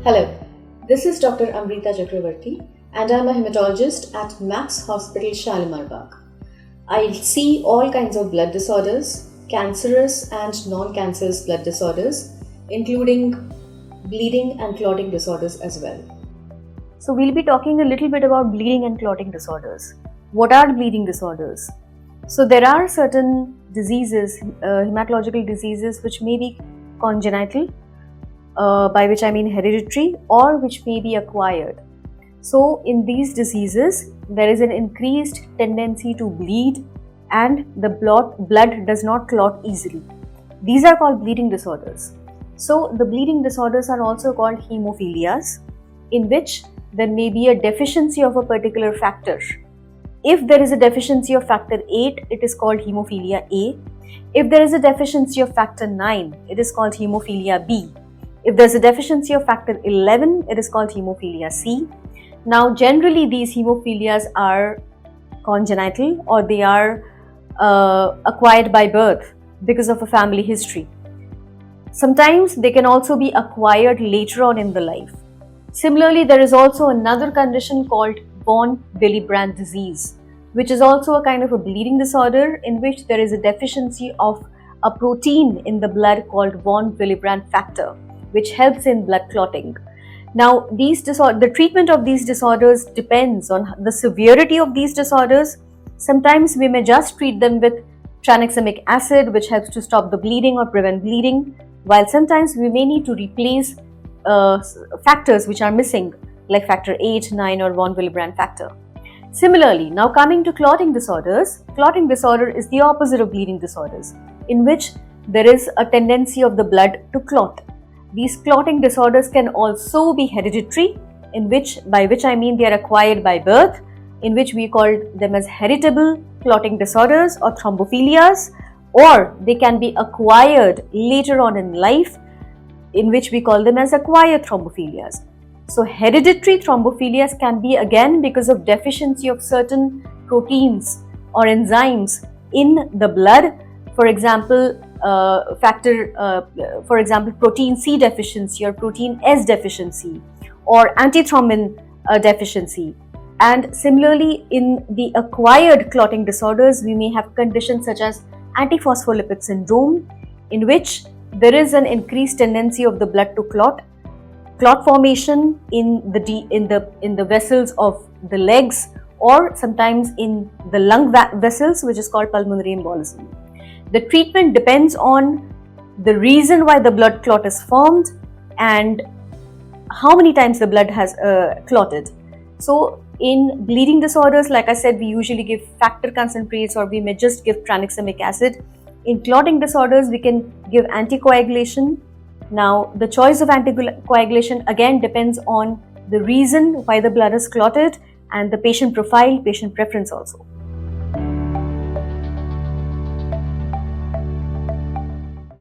Hello, this is Dr. Amrita Chakravarti and I'm a hematologist at Max Hospital Shalimar Bagh. I see all kinds of blood disorders, cancerous and non-cancerous blood disorders, including bleeding and clotting disorders as well. So we'll be talking a little bit about bleeding and clotting disorders. What are bleeding disorders? So there are certain diseases, hematological diseases which may be congenital, by which I mean hereditary, or which may be acquired. So in these diseases, there is an increased tendency to bleed and the blood does not clot easily. These are called bleeding disorders. So the bleeding disorders are also called hemophilias, in which there may be a deficiency of a particular factor. If there is a deficiency of factor 8, it is called hemophilia A. If there is a deficiency of factor 9, it is called hemophilia B. If there is a deficiency of factor 11, it is called hemophilia C. Now, generally, these hemophilias are congenital or they are acquired by birth because of a family history. Sometimes they can also be acquired later on in the life. Similarly, there is also another condition called von Willebrand disease, which is also a kind of a bleeding disorder in which there is a deficiency of a protein in the blood called von Willebrand factor, which helps in blood clotting. Now, the treatment of these disorders depends on the severity of these disorders. Sometimes we may just treat them with tranexamic acid, which helps to stop the bleeding or prevent bleeding, while sometimes we may need to replace factors which are missing, like factor 8, 9 or von Willebrand factor. Similarly, now coming to clotting disorders, clotting disorder is the opposite of bleeding disorders, in which there is a tendency of the blood to clot. These clotting disorders can also be hereditary, by which I mean they are acquired by birth, in which we call them as heritable clotting disorders or thrombophilias, or they can be acquired later on in life, in which we call them as acquired thrombophilia. So hereditary thrombophilia can be again because of deficiency of certain proteins or enzymes in the blood. For example, protein C deficiency or protein S deficiency or antithrombin deficiency. And similarly, in the acquired clotting disorders, we may have conditions such as antiphospholipid syndrome, in which there is an increased tendency of the blood to clot formation in the vessels of the legs, or sometimes in the lung vessels, which is called pulmonary embolism. The treatment depends on the reason why the blood clot is formed and how many times the blood has clotted. So in bleeding disorders, like I said, we usually give factor concentrates or we may just give tranexamic acid. In clotting disorders, we can give anticoagulation. Now, the choice of anticoagulation again depends on the reason why the blood is clotted and the patient profile, patient preference also.